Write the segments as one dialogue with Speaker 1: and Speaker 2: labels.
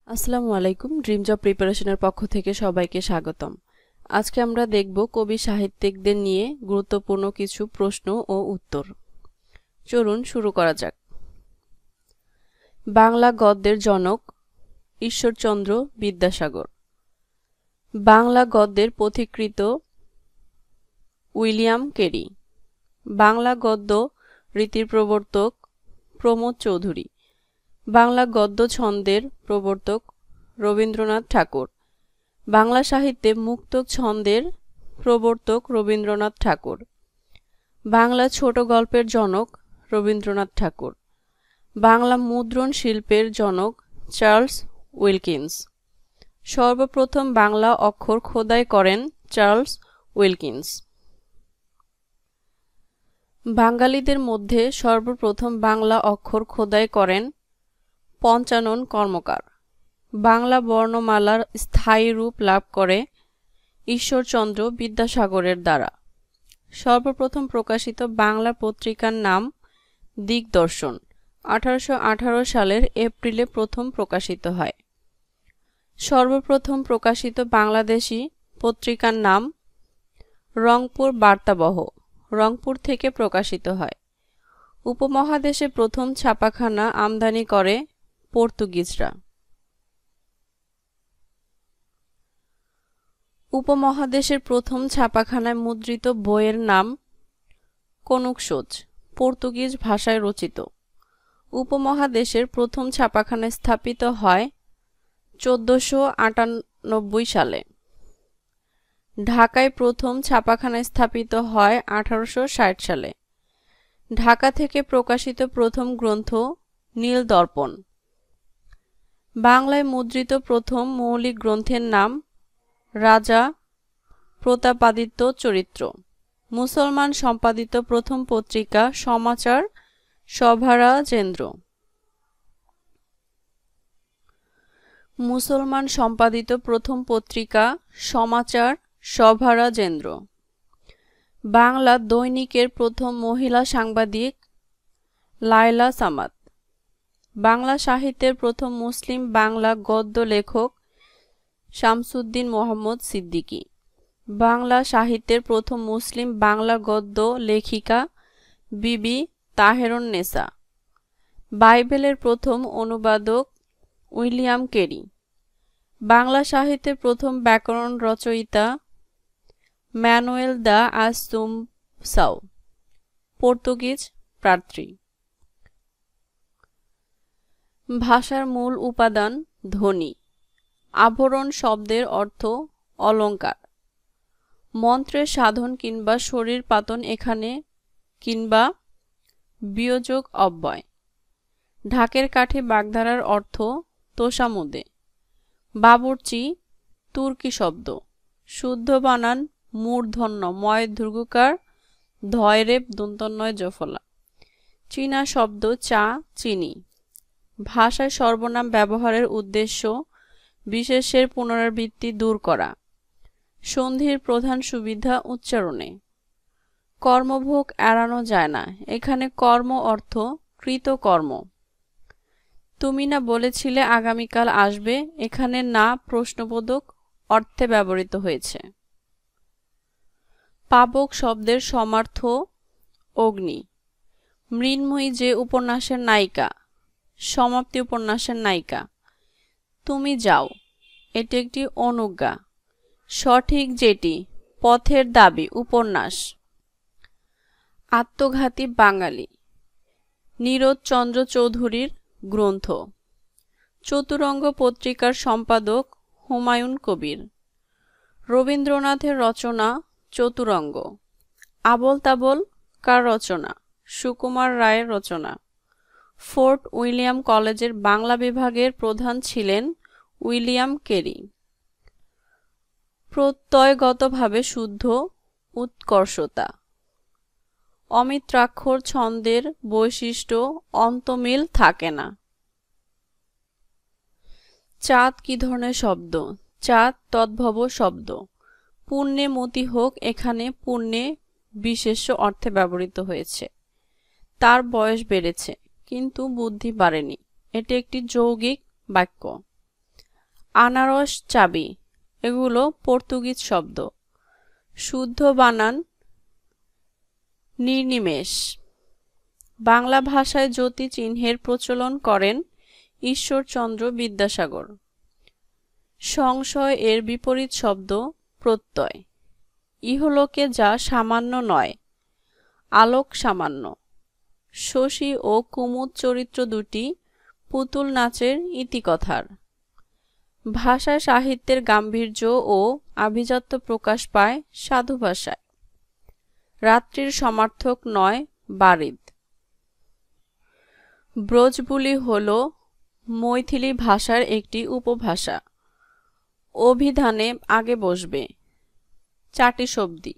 Speaker 1: আসসালামু আলাইকুম dream job প্রিপারেশনের পক্ষ থেকে সবাইকে স্বাগতম। আজকে আমরা দেখব কবি সাহিত্যিকদের নিয়ে গুরুত্বপূর্ণ কিছু প্রশ্ন ও উত্তর। চলুন শুরু করা যাক। বাংলা গদ্যের জনক ঈশ্বরচন্দ্র বিদ্যাসাগর। বাংলা গদ্যের পথিকৃৎ উইলিয়াম কেরি। বাংলা গদ্য রীতির প্রবর্তক প্রমোদ চৌধুরী। বাংলা গদ্য ছন্দের প্রবর্তক রবীন্দ্রনাথ ঠাকুর। বাংলা সাহিত্যে মুক্তক ছন্দের প্রবর্তক রবীন্দ্রনাথ ঠাকুর। বাংলা ছোট গল্পের জনক রবীন্দ্রনাথ ঠাকুর। বাংলা মুদ্রণ শিল্পের জনক চার্লস উইলকিন্স। সর্বপ্রথম বাংলা অক্ষর খোদাই করেন চার্লস উইলকিন্স। বাঙালিদের মধ্যে সর্বপ্রথম বাংলা অক্ষর খোদাই করেন পঞ্চানন কর্মকার। বাংলা বর্ণমালার স্থায়ী রূপ লাভ করে ঈশ্বরচন্দ্র বিদ্যাসাগরের দ্বারা। সর্বপ্রথম প্রকাশিত বাংলা পত্রিকার নাম দিগদর্শন। 1818 সালের এপ্রিলে প্রথম প্রকাশিত হয়। সর্বপ্রথম প্রকাশিত বাংলাদেশী পত্রিকার নাম রংপুর বার্তাবহ, রংপুর থেকে প্রকাশিত হয়। উপমহাদেশে প্রথম ছাপাখানা আমদানি করে পর্তুগিজরা। উপমহাদেশের প্রথম ছাপাখানায় মুদ্রিত বইয়ের নাম কনুকসোজ, পর্তুগিজ ভাষায় রচিত। উপমহাদেশের প্রথম ছাপাখানা স্থাপিত হয় 1498 সালে। ঢাকায় প্রথম ছাপাখানা স্থাপিত হয় 1860 সালে। ঢাকা থেকে প্রকাশিত প্রথম গ্রন্থ নীল দর্পণ। বাংলায় মুদ্রিত প্রথম মৌলিক গ্রন্থের নাম রাজা প্রতাপাদিত্য চরিত্র। মুসলমান সম্পাদিত প্রথম পত্রিকা সমাচার সভারাজেন্দ্র। মুসলমান সম্পাদিত প্রথম পত্রিকা সমাচার সভারাজেন্দ্র। বাংলা দৈনিকের প্রথম মহিলা সাংবাদিক লায়লা সামাদ। বাংলা সাহিত্যের প্রথম মুসলিম বাংলা গদ্য লেখক শামসুদ্দিন মোহাম্মদ সিদ্দিকী। বাংলা সাহিত্যের প্রথম মুসলিম বাংলা গদ্য লেখিকা বিবি তাহেরুন্নেসা। বাইবেলের প্রথম অনুবাদক উইলিয়াম কেরি। বাংলা সাহিত্যের প্রথম ব্যাকরণ রচয়িতা ম্যানুয়েল দা আসুমসাও, পর্তুগিজ প্রার্থী। ভাষার মূল উপাদান ধ্বনি। আভরণ শব্দের অর্থ অলঙ্কার। মন্ত্রের সাধন কিংবা শরীর পাতন এখানে কিংবা বিয়োজক অব্যয়। ঢাকের কাঠি বাগধারার অর্থ তোষামোদে। বাবুর্চি তুর্কি শব্দ। শুদ্ধ বানান মূর্ধন্য ময় দীর্ঘকার ধয়রেব দন্তন্বয় জফলা। চীনা শব্দ চা চিনি। ভাষায় সর্বনাম ব্যবহারের উদ্দেশ্য বিশেষের পুনরাবৃত্তি দূর করা। সন্ধির প্রধান সুবিধা উচ্চারণে। কর্মভোগ এড়ানো যায় না, এখানে কর্ম অর্থ কৃতকর্ম। তুমি না বলেছিলে আগামীকাল আসবে, এখানে না প্রশ্নবোধক অর্থে ব্যবহৃত হয়েছে। পাবক শব্দের সমার্থ অগ্নি। মৃন্ময়ী যে উপন্যাসের নায়িকা, সমাপ্তি উপন্যাসের নায়িকা। তুমি যাও, এটি একটি অনুজ্ঞা। সঠিক যেটি, পথের দাবি উপন্যাস। আত্মঘাতী বাঙালি নীরদচন্দ্র চৌধুরীর গ্রন্থ। চতুরঙ্গ পত্রিকার সম্পাদক হুমায়ুন কবির। রবীন্দ্রনাথের রচনা চতুরঙ্গ। আবোল তাবোল কার রচনা? সুকুমার রায়ের রচনা। ফোর্ট উইলিয়াম কলেজের বাংলা বিভাগের প্রধান ছিলেন উইলিয়াম কেরি। প্রত্যয়গতভাবে শুদ্ধ উৎকর্ষতা। অমিত্রাক্ষর ছন্দের বৈশিষ্ট্য অন্তমিল থাকে না। চাঁদ কি ধরনের শব্দ? চাঁদ তদ্ভব শব্দ। পুণ্যে মতি হোক এখানে পুণ্যে বিশেষ্য অর্থে ব্যবহৃত হয়েছে। তার বয়স বেড়েছে কিন্তু বুদ্ধি বাড়েনি, এটি একটি যৌগিক বাক্য। আনারস, চাবি এগুলো পর্তুগিজ শব্দ। শুদ্ধ বানান নির্নিমেষ। বাংলা ভাষায় জ্যোতি চিহ্নের প্রচলন করেন ঈশ্বরচন্দ্র বিদ্যাসাগর। সংশয় এর বিপরীত শব্দ প্রত্যয়। ইহলোকে যা সামান্য নয়, আলোক সামান্য। শশী ও কুমুদ চরিত্র দুটি পুতুল নাচের ইতিকথার। ভাষা সাহিত্যের গাম্ভীর্য ও আভিজাত্য প্রকাশ পায় সাধু ভাষায়। রাত্রির সমার্থক নয় বারিদ। ব্রজবুলি হল মৈথিলি ভাষার একটি উপভাষা। অভিধানে আগে বসবে। চাটি শব্দি।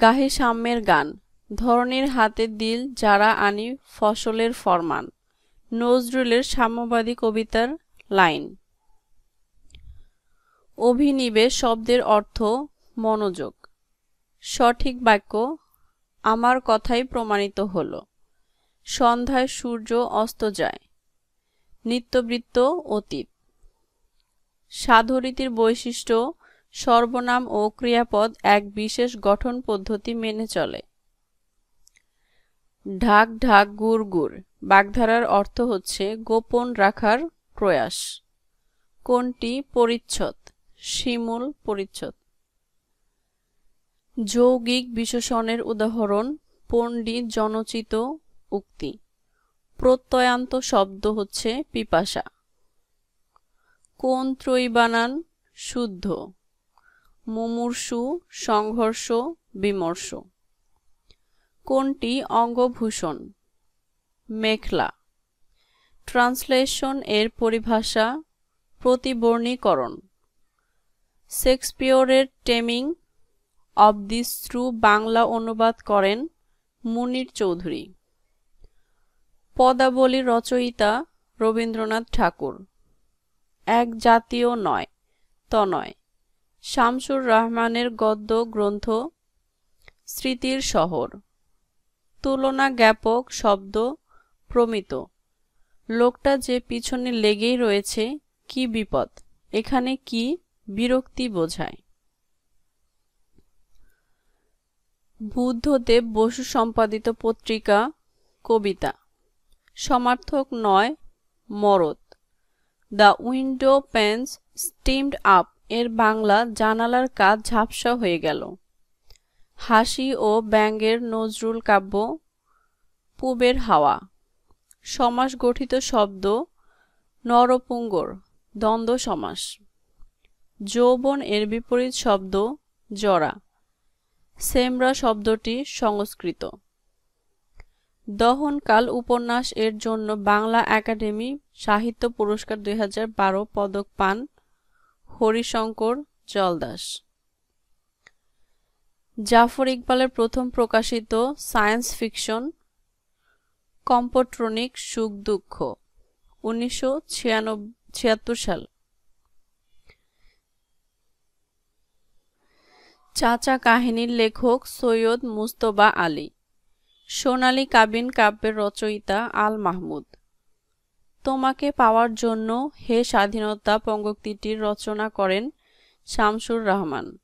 Speaker 1: গাহি সাম্যের গান। ধরনীর হাতে দিল যারা আনি ফসলের ফরমান। নজরুলের সাম্যবাদী কবিতার লাইন। অভিনিবেশ শব্দের অর্থ মনোযোগ। সঠিক বাক্য আমার কথাই প্রমাণিত হল। সন্ধ্যায় সূর্য অস্ত যায়। নিত্যবৃত্ত অতীত। সাধুরীতির বৈশিষ্ট্য সর্বনাম ও ক্রিয়াপদ এক বিশেষ গঠন পদ্ধতি মেনে চলে। ঢাক ঢাক গুড় গুড় বাগধারার অর্থ হচ্ছে গোপন রাখার প্রয়াস। কোনটি পরিচ্ছদ? শিমুল পরিচ্ছদ। যৌগিক বিশেষণের উদাহরণ পণ্ডিত জনচিত উক্তি। প্রত্যয়ান্ত শব্দ হচ্ছে পিপাসা। কোন ত্রয়ী বানান শুদ্ধ। মুমূর্ষু, সংঘর্ষ, বিমর্ষ। কোনটি অঙ্গভূষণ? মেখলা। ট্রান্সলেশন এর পরিভাষা প্রতিবর্ণীকরণ। শেক্সপিয়রের টেমিং অব দি শ্রু বাংলা অনুবাদ করেন মুনির চৌধুরী। পদাবলী রচয়িতা রবীন্দ্রনাথ ঠাকুর। এক জাতীয় নয় তনয়। শামসুর রাহমানের গদ্য গ্রন্থ স্মৃতির শহর। তুলনা জ্ঞাপক শব্দ প্রমিত। লোকটা যে পিছনে লেগেই রয়েছে কি বিপদ। এখানে কি বিরক্তি বোঝায়। বুদ্ধদেব বসু সম্পাদিত পত্রিকা কবিতা। সমার্থক নয় মরদ। দ্য উইন্ডো প্যানস স্টিমড আপ এর বাংলা জানালার কাজ ঝাপসা হয়ে গেল। হাসি ও ব্যঙ্গের নজরুল কাব্য পুবের হাওয়া। সমাস গঠিত শব্দ নরপুঙ্গর দ্বন্দ্ব সমাস। যৌবন এর বিপরীত শব্দ জরা। সেমরা শব্দটি সংস্কৃত। দহনকাল উপন্যাস এর জন্য বাংলা একাডেমি সাহিত্য পুরস্কার 2012 পদক পান হরিশঙ্কর জলদাস। জাফর ইকবালের প্রথম প্রকাশিত সায়েন্স ফিকশন কম্পট্রনিক সুখ দুঃখ 1976 সাল। চাচা কাহিনীর লেখক সৈয়দ মুজতবা আলী। সোনালী কাবিন কাব্যের রচয়িতা আল মাহমুদ। তোমাকে পাওয়ার জন্য হে স্বাধীনতা পঙ্ক্তিটির রচনা করেন শামসুর রাহমান।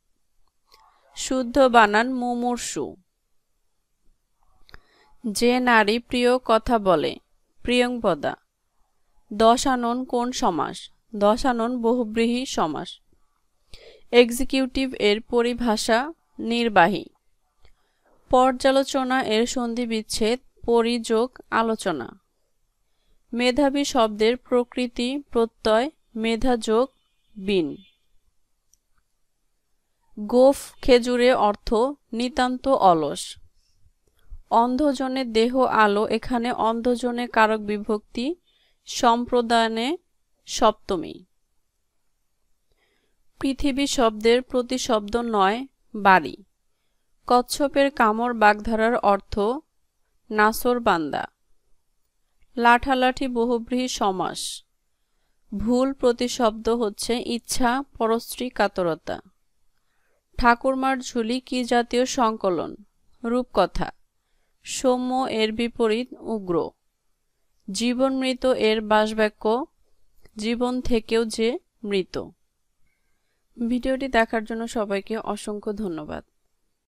Speaker 1: শুদ্ধ বানান মুমূর্ষু। যে নারী প্রিয় কথা বলে প্রিয়ংবদা। দশানন কোন সমাস? দশানন বহুব্রীহি সমাস। এক্সিকিউটিভ এর পরিভাষা নির্বাহী। পর্যালোচনা এর সন্ধিবিচ্ছেদ পরিযোগ আলোচনা। মেধাবী শব্দের প্রকৃতি প্রত্যয় মেধা যোগ বিন। গোফ খেজুরে অর্থ নিতান্ত অলস। অন্ধজনে দেহ আলো এখানে অন্ধজনে কারক বিভক্তি সম্প্রদানে সপ্তমী। পৃথিবী শব্দের প্রতিশব্দ নয় বাড়ি। কচ্ছপের কামড় বাগধারার অর্থ নাসরবান্দা। লাঠালাঠি বহুব্রীহি সমাস। ভুল প্রতিশব্দ হচ্ছে ইচ্ছা পরশ্রী কাতরতা। ঠাকুরমার ঝুলি কি জাতীয় সংকলন? রূপকথা। সৌম্য এর বিপরীত উগ্র। জীবন মৃত এর বাসবাক্য জীবন থেকেও যে মৃত। ভিডিওটি দেখার জন্য সবাইকে অসংখ্য ধন্যবাদ।